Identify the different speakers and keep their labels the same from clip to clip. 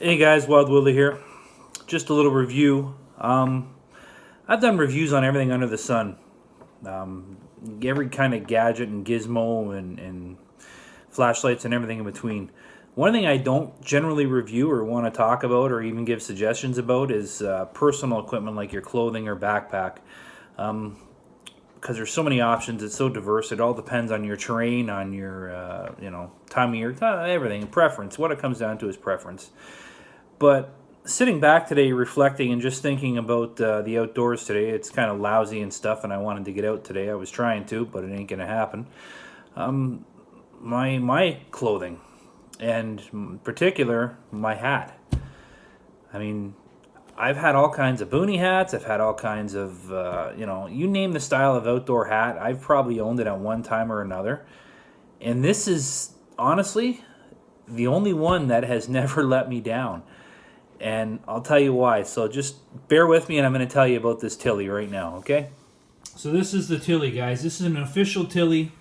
Speaker 1: Hey guys, Wild Willie here. Just a little review. I've done reviews on everything under the sun. Every kind of gadget and gizmo and flashlights and everything in between. One thing I don't generally review or want to talk about or even give suggestions about is personal equipment like your clothing or backpack. Because there's so many options, it's so diverse. It all depends on your terrain, on your time of year, everything, preference. What it comes down to is preference. But sitting back today, reflecting and just thinking about the outdoors today, it's kind of lousy and stuff, and I wanted to get out today. I was trying to, but it ain't gonna happen. My clothing, and in particular my hat. I mean, I've had all kinds of boonie hats. I've had all kinds of you name the style of outdoor hat. I've probably owned it at one time or another, and this is honestly the only one that has never let me down. And I'll tell you why. So just bear with me, and I'm going to tell you about this Tilley right now, okay? So this is the Tilley, guys. This is an official Tilley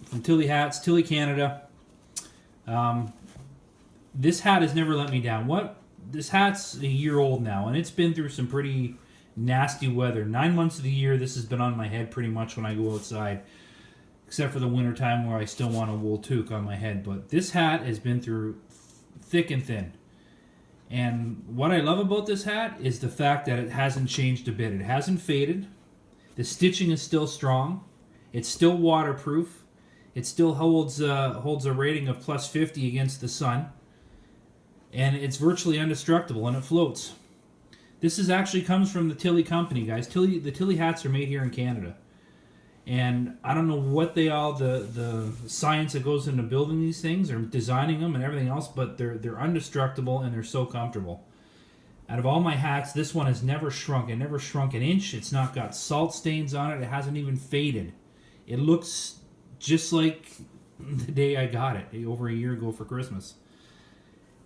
Speaker 1: from Tilley Hats, Tilley Canada. This hat has never let me down. This hat's a year old now, and it's been through some pretty nasty weather. 9 months of the year, this has been on my head pretty much when I go outside, except for the winter time where I still want a wool toque on my head. But this hat has been through thick and thin. And what I love about this hat is the fact that it hasn't changed a bit. It hasn't faded. The stitching is still strong. It's still waterproof. It still holds a rating of plus 50 against the sun. And it's virtually indestructible, and it floats. This actually comes from the Tilley company, guys. The Tilley hats are made here in Canada. And I don't know what the science that goes into building these things or designing them and everything else, but they're indestructible and they're so comfortable. Out of all my hats, this one has never shrunk. It never shrunk an inch. It's not got salt stains on it. It hasn't even faded. It looks just like the day I got it over a year ago for Christmas.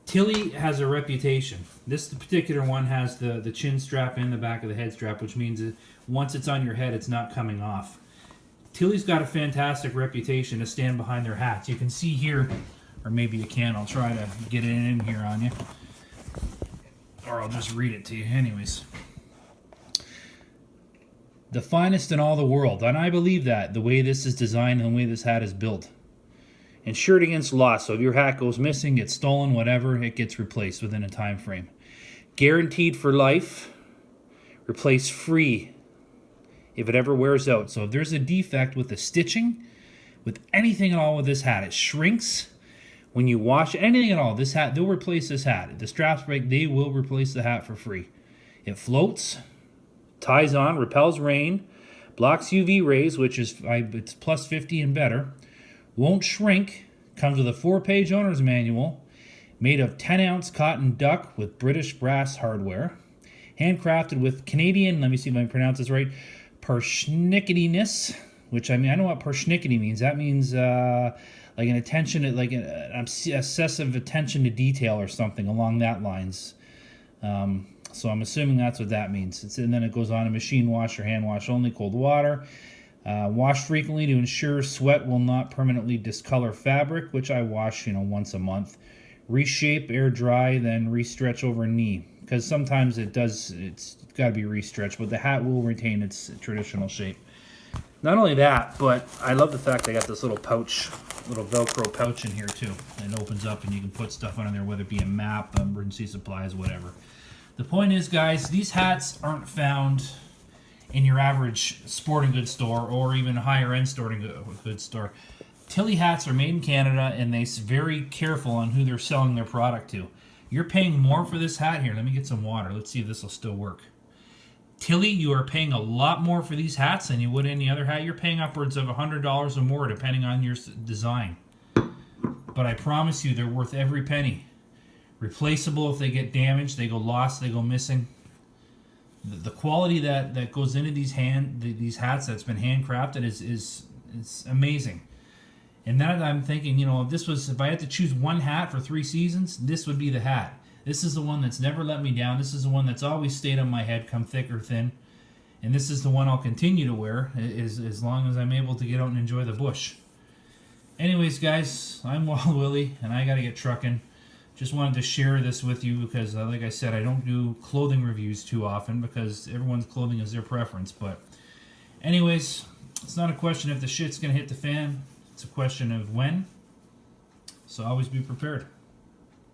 Speaker 1: Tilley has a reputation. This particular one has the chin strap in the back of the head strap, which means that once it's on your head, it's not coming off. Tilley's got a fantastic reputation to stand behind their hats. You can see here, or maybe you can, I'll try to get it in here on you. Or I'll just read it to you. Anyways. The finest in all the world. And I believe that, the way this is designed and the way this hat is built. Insured against loss. So if your hat goes missing, gets stolen, whatever, it gets replaced within a time frame. Guaranteed for life. Replace free if it ever wears out. So if there's a defect with the stitching, with anything at all with this hat, it shrinks. When you wash anything at all, this hat, they'll replace this hat. If the straps break, they will replace the hat for free. It floats, ties on, repels rain, blocks UV rays, which is it's plus 50 and better, won't shrink, comes with a 4-page owner's manual, made of 10-ounce cotton duck with British brass hardware, handcrafted with Canadian, let me see if I pronounce this right, persnickety-ness, which I know what persnickety means. That means like an attention, like an obsessive attention to detail or something along that lines. So I'm assuming that's what that means. And then it goes on a machine wash or hand wash only, cold water. Wash frequently to ensure sweat will not permanently discolor fabric, which I wash once a month. Reshape, air dry, then restretch over knee. Because sometimes it's got to be restretched, but the hat will retain its traditional shape. Not only that, but I love the fact I got this little pouch, little Velcro pouch in here too. It opens up and you can put stuff on there, whether it be a map, emergency supplies, whatever. The point is, guys, these hats aren't found in your average sporting goods store or even higher end sporting goods store. Tilley hats are made in Canada, and they're very careful on who they're selling their product to. You're paying more for this hat here. Let me get some water. Let's see if this will still work. Tilley, you are paying a lot more for these hats than you would any other hat. You're paying upwards of $100 or more depending on your design. But I promise you, they're worth every penny. Replaceable if they get damaged, they go lost, they go missing. The quality that goes into these hats that's been handcrafted is amazing. And that I'm thinking, if I had to choose one hat for 3 seasons, this would be the hat. This is the one that's never let me down. This is the one that's always stayed on my head, come thick or thin. And this is the one I'll continue to wear as long as I'm able to get out and enjoy the bush. Anyways, guys, I'm Wild Willie, and I got to get trucking. Just wanted to share this with you because, like I said, I don't do clothing reviews too often because everyone's clothing is their preference. But anyways, it's not a question if the shit's going to hit the fan. It's a question of when. So always be prepared.